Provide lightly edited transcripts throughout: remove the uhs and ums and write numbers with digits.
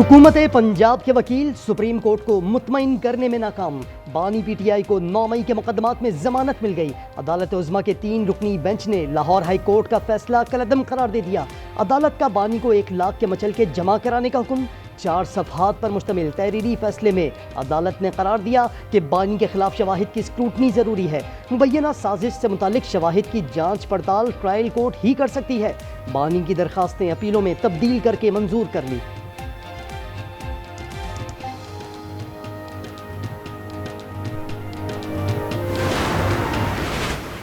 हुकूमत पंजाब के वकील सुप्रीम कोर्ट को मुतमईन करने में नाकाम। बानी पीटीआई को 9 मई के मुकदमात में जमानत मिल गई। अदालत उज़्मा के 3 रुकनी बेंच ने लाहौर हाई कोर्ट का फैसला कलअदम करार दे दिया। अदालत का बानी को 1 लाख के मचल के जमा कराने का हुक्म। 4 सफ़हात पर मुश्तमिल तहरीरी फैसले में अदालत ने करार दिया कि बानी के खिलाफ शवाहिद की स्क्रूटनी जरूरी है। मुबैना साजिश से मुतालिक शवाहिद की जांच पड़ताल ट्रायल कोर्ट ही कर सकती है। बानी की दरखास्तें अपीलों में तब्दील करके मंजूर कर ली।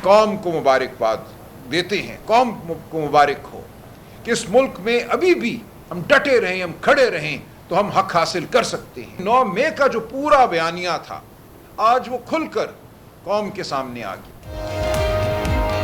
कौम को मुबारकबाद देते हैं, कौम को मुबारक हो कि इस मुल्क में अभी भी हम डटे रहें, हम खड़े रहें तो हम हक हासिल कर सकते हैं। 9 मई का जो पूरा बयानिया था आज वो खुलकर कौम के सामने आ गया।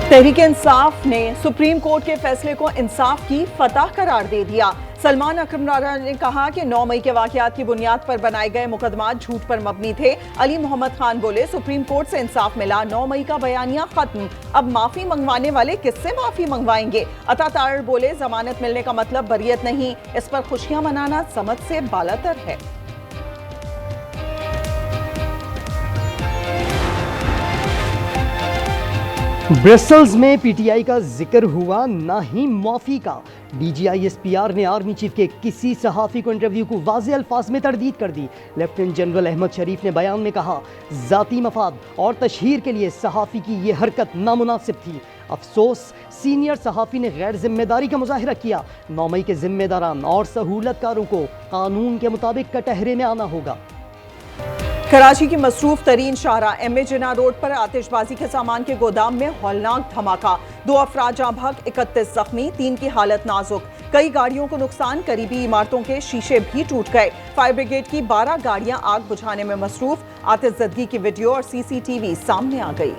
तहरीक इंसाफ ने सुप्रीम कोर्ट के फैसले को इंसाफ की फतह करार दे दिया। सलमान अकरम राजा ने कहा कि 9 मई के वाकयात की बुनियाद पर बनाए गए मुकदमात झूठ पर मबनी थे। अली मोहम्मद खान बोले, सुप्रीम कोर्ट से इंसाफ मिला, 9 मई का बयानिया खत्म, अब माफी मंगवाने वाले किससे माफी मंगवाएंगे। अता तारड़ बोले, जमानत मिलने का मतलब बरियत नहीं, इस पर खुशियां मनाना समझ से बालातर है। ब्रसेल्स में पीटीआई का जिक्र हुआ, ना ही माफी का। DGISPR ने आर्मी चीफ के किसी सहाफ़ी को इंटरव्यू को वाज़ेह अल्फाज में तरदीद कर दी। लेफ्टिनेंट जनरल अहमद शरीफ ने बयान में कहा, ज़ाती मफाद और तशहीर के लिए सहाफ़ी की ये हरकत नामुनासिब थी। अफसोस, सीनियर सहाफ़ी ने गैर जिम्मेदारी का मुजाहिरा किया। 9 मई के जिम्मेदारान और सहूलतकारों को कानून के मुताबिक कटहरे में आना होगा। कराची की मसरूफ तरीन शाहराह MA जिन्ना रोड पर आतिशबाजी के सामान के गोदाम में हौलनाक धमाका, 2 अफराद जाँ बहक, 31 जख्मी, 3 की हालत नाजुक। कई गाड़ियों को नुकसान, करीबी इमारतों के शीशे भी टूट गए। फायर ब्रिगेड की 12 गाड़ियां आग बुझाने में मसरूफ। आतिशज़दगी की वीडियो और CCTV सामने आ गई।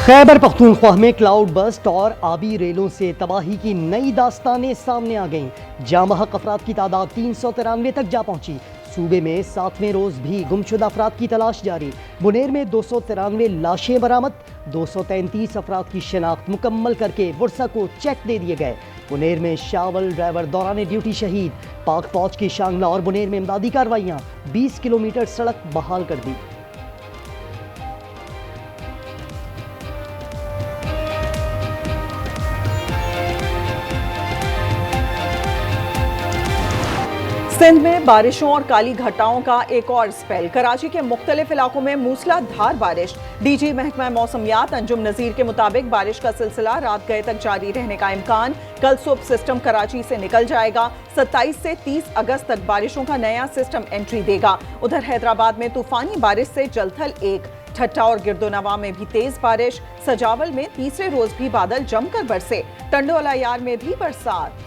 खैबर पख्तूनख्वा में क्लाउड बस्ट और आबी रेलों से तबाही की नई दास्तानें सामने आ गईं। जाँ बहक अफराद की तादाद 393 तक जा पहुंची। सूबे में 7वें रोज भी गुमशुदा अफराद की तलाश जारी। बुनेर में 293 लाशें बरामद, 233 अफराद की शनाख्त मुकम्मल करके वर्सा को चेक दे दिए गए। बुनेर में शावल ड्राइवर दौरान ड्यूटी शहीद। पाक फौज की शांगला और बुनेर में इमदादी कार्रवाइयाँ, 20 किलोमीटर सड़क बहाल कर दी। सिंध में बारिशों और काली घटाओं का एक और स्पेल। कराची के मुख्तलिफ इलाकों में मूसलाधार बारिश। DG महकमा मौसमियात अंजुम नज़ीर के मुताबिक बारिश का सिलसिला रात गए तक जारी रहने का इम्कान। कल सुबह सिस्टम कराची से निकल जाएगा। 27 से 30 अगस्त तक बारिशों का नया सिस्टम एंट्री देगा। उधर हैदराबाद में तूफानी बारिश से जलथल 1, ठट्टा और गिरदोनवा में भी तेज बारिश। सजावल में तीसरे रोज भी बादल जमकर बरसे। टंडोला यार में भी बरसात।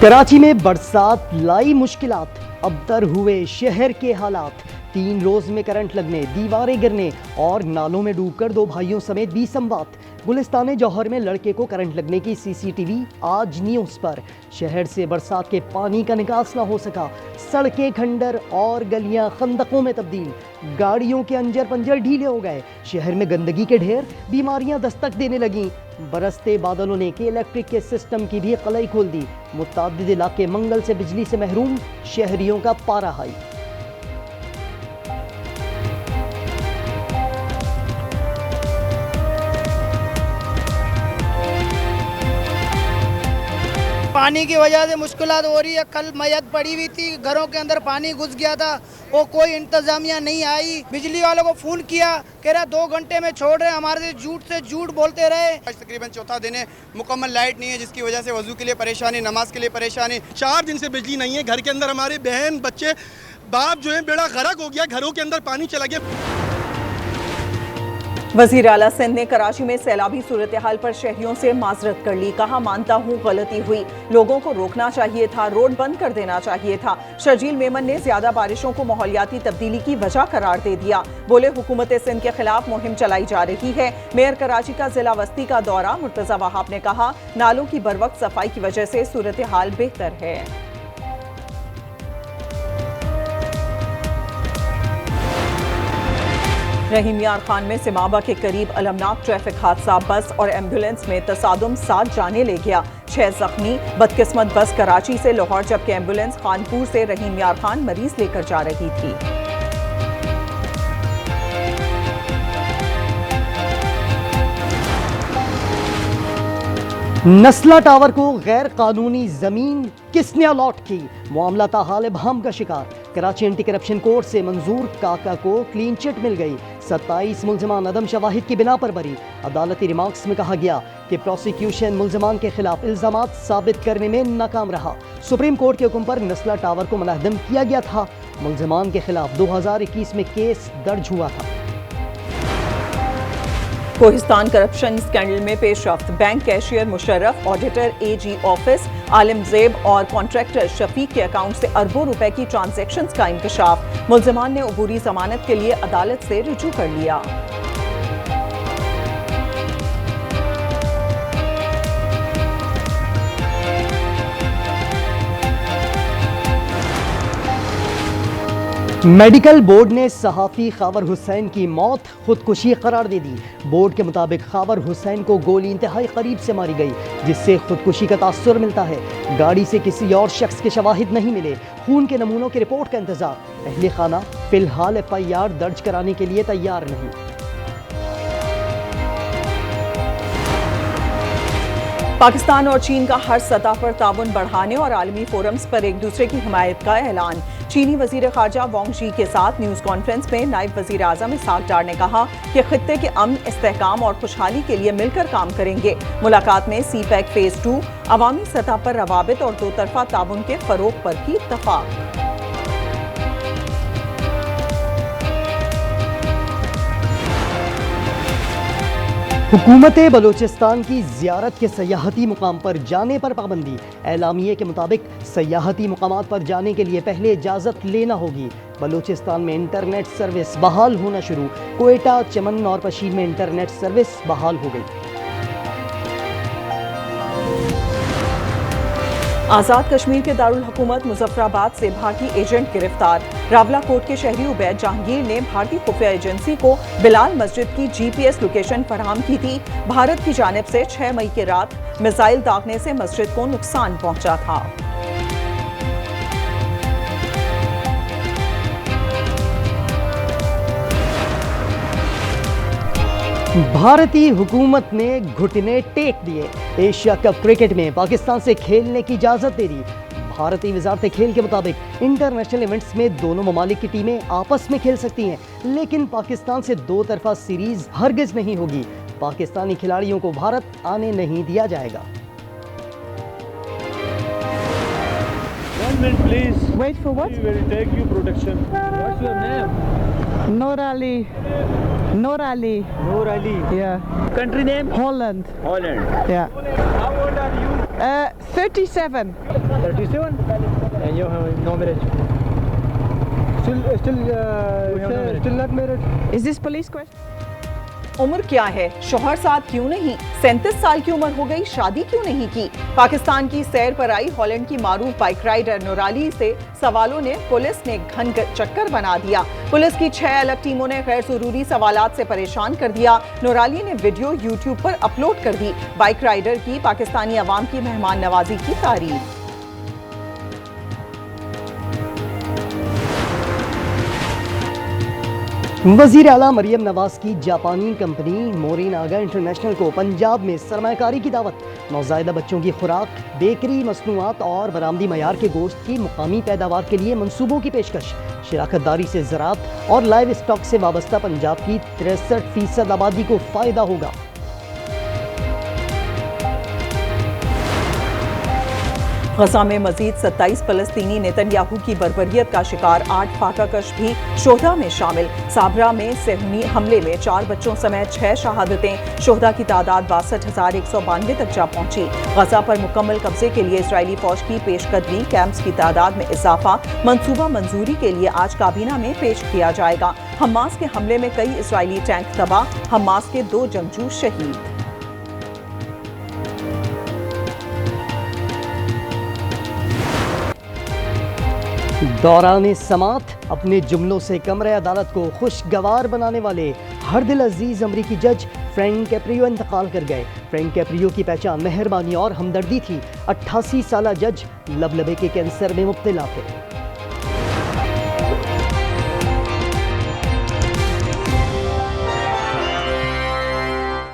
कराची में बरसात लाई मुश्किलात, अबतर हुए शहर के हालात। 3 रोज में करंट लगने, दीवारें गिरने और नालों में डूबकर 2 भाइयों समेत 20 अमवात। गुलिस्तान जौहर में लड़के को करंट लगने की CCTV आज न्यूज़ पर। शहर से बरसात के पानी का निकास ना हो सका। सड़कें खंडर और गलियां खंदकों में तब्दील। गाड़ियों के अंजर पंजर ढीले हो गए। शहर में गंदगी के ढेर, बीमारियां दस्तक देने लगीं। बरसते बादलों ने के इलेक्ट्रिक के सिस्टम की भी कलई खोल दी। मुतादिद इलाके मंगल से बिजली से महरूम, शहरियों का पारा हाई। पानी की वजह से मुश्किलात हो रही है। कल मैयत पड़ी हुई थी, घरों के अंदर पानी घुस गया था, वो कोई इंतजामिया नहीं आई। बिजली वालों को फोन किया, कह रहा 2 घंटे में छोड़ रहे, हमारे से झूठ बोलते रहे। आज तकरीबन चौथा दिन है, मुकम्मल लाइट नहीं है, जिसकी वजह से वजू के लिए परेशानी, नमाज के लिए परेशानी। 4 दिन से बिजली नहीं है। घर के अंदर हमारे बहन बच्चे बाप जो है बेड़ा गर्क हो गया, घरों के अंदर पानी चला गया। वजीर आला सिंध ने कराची में सैलाबी सूरत हाल पर शहरियों से माजरत कर ली। कहा, मानता हूँ गलती हुई, लोगों को रोकना चाहिए था, रोड बंद कर देना चाहिए था। शर्जील मेमन ने ज्यादा बारिशों को माहौलियाती तब्दीली की वजह करार दे दिया। बोले, हुकूमत सिंध के खिलाफ मुहिम चलाई जा रही है। मेयर कराची का जिला वस्ती का दौरा, मुर्तजा वहाब ने कहा, नालों की बरवक्त सफाई की वजह से सूरत हाल बेहतर है। रहीम यार खान में सिमाबा के करीब अलमनाक ट्रैफिक हादसा, बस और एम्बुलेंस में तसादुम 7 जाने ले गया, 6 जख्मी। बदकिस्मत बस कराची से लाहौर जबकि एम्बुलेंस खानपुर से रहीम यार खान मरीज लेकर जा रही थी। नस्ला टावर को गैर कानूनी जमीन किसने अलॉट की, मामला ताहाल इबहम का शिकार। कराची एंटी करप्शन कोर्ट से मंजूर काका को क्लीन चिट मिल गई। 27 मुल्जमान अदम शवाहिद की बिना पर बरी। अदालती रिमार्क्स में कहा गया कि प्रोसिक्यूशन मुल्जमान के खिलाफ इल्जामात साबित करने में नाकाम रहा। सुप्रीम कोर्ट के हुक्म पर नस्ला टावर को मुनहदम किया गया था। मुल्जमान के खिलाफ 2021 में केस दर्ज हुआ था। कोहिस्तान करप्शन स्कैंडल में पेशरफ्त, bank cashier Musharraf, auditor AG office Alim Zeb और कॉन्ट्रैक्टर शफीक के अकाउंट से अरबों रुपए की ट्रांजैक्शंस का इंकशाफ। मुल्जमान ने अबूरी जमानत के लिए अदालत से रुजू कर लिया। मेडिकल बोर्ड ने सहाफ़ी खावर हुसैन की मौत खुदकुशी करार दे दी। बोर्ड के मुताबिक खावर हुसैन को गोली इंतहाई करीब से मारी गई, जिससे खुदकुशी का तासुर मिलता है। गाड़ी से किसी और शख्स के शवाहिद नहीं मिले। खून के नमूनों की रिपोर्ट का इंतजार। अहले खाना फिलहाल FIR दर्ज कराने के लिए तैयार नहीं। पाकिस्तान और चीन का हर सतह पर ताउन बढ़ाने और आलमी फोरम्स पर एक दूसरे की हिमायत का ऐलान। चीनी वजीर खारजा वांग शी के साथ न्यूज कॉन्फ्रेंस में नायब वजीर आजम इस्हाक डार ने कहा कि खित्ते के अमन, इस्तेहकाम और खुशहाली के लिए मिलकर काम करेंगे। मुलाकात में CPEC फेज 2, अवामी सतह पर रवाबित और दो तरफा ताउन के फरोग पर भी इत्तफाक। हुकूमत बलूचिस्तान की ज़ियारत के सयाहती मुकाम पर जाने पर पाबंदी। एलामिये के मुताबिक सयाहती मुकामात पर जाने के लिए पहले इजाज़त लेना होगी। बलूचिस्तान में इंटरनेट सर्विस बहाल होना शुरू। कोयटा, चमन और पशीर में इंटरनेट सर्विस बहाल हो गई। आज़ाद कश्मीर के दारुल हुकूमत मुजफ्फराबाद से भारतीय एजेंट गिरफ्तार। रावला कोट के शहरी उबैद जहांगीर ने भारतीय खुफिया एजेंसी को बिलाल मस्जिद की GPS लोकेशन फराहम की थी। भारत की जानिब से 6 मई की रात मिसाइल दागने से मस्जिद को नुकसान पहुंचा था। भारतीय हुकूमत ने घुटने टेक दिए। एशिया कप क्रिकेट में पाकिस्तान से खेलने की इजाज़त दे दी। भारतीय वजारत खेल के मुताबिक इंटरनेशनल इवेंट्स में दोनों ममालिक की टीमें आपस में खेल सकती हैं, लेकिन पाकिस्तान से दो तरफा सीरीज हरगिज नहीं होगी। पाकिस्तानी खिलाड़ियों को भारत आने नहीं दिया जाएगा। One minute, please. Wait for what? We will take you protection. What's your name? Noor Ali. Noor Ali. Noor Ali. Yeah. Country name? Holland. Holland. Yeah. How old are you? 37. 37. And you have no marriage. Still not married. Is this police question? उम्र क्या है, शौहर साथ क्यों नहीं, 37 साल की उम्र हो गई, शादी क्यों नहीं की। पाकिस्तान की सैर पर आई हॉलैंड की मारूफ बाइक राइडर नूराली से सवालों ने पुलिस ने घन चक्कर बना दिया। पुलिस की 6 अलग टीमों ने गैर जरूरी सवालात से परेशान कर दिया। नूराली ने वीडियो YouTube पर अपलोड कर दी। बाइक राइडर की पाकिस्तानी अवाम की मेहमान नवाजी की तारीफ। वज़ीर आला मरियम नवाज की जापानी कंपनी मोरिनागा इंटरनेशनल को पंजाब में सरमायाकारी की दावत। नौज़ायदा बच्चों की खुराक, बेकरी मसनूआत और बरामदी मयार के गोश्त की मुकामी पैदावार के लिए मंसूबों की पेशकश। शराकतदारी से ज़राअत और लाइव स्टॉक से वाबस्ता पंजाब की 63% आबादी को फ़ायदा होगा। गजा में मजीद 27 फलस्तीनी नेतन्याहू की बर्बरियत का शिकार 8 फाकाकश भी शोहदा में शामिल। साबरा में सेहूनी हमले में 4 बच्चों समेत 6 शहादतें। शोहदा की तादाद 62,192 तक जा पहुंची। गजा पर मुकम्मल कब्जे के लिए इसराइली फौज की पेशकदमी, कैंप्स की तादाद में इजाफा, मंसूबा मंजूरी के लिए आज काबीना में पेश किया जाएगा। हमास के हमले में कई इसराइली टैंक तबाह, हमास के 2 जंगजू शहीद। दौरान समात अपने जुमलों से कमरे अदालत को खुशगवार बनाने वाले हर दिल अजीज अमरीकी जज फ्रैंक कैप्रियो इंतकाल कर गए। फ्रैंक कैप्रियो की पहचान मेहरबानी और हमदर्दी थी। 88 साला जज लबलबे के कैंसर में मुब्तला थे।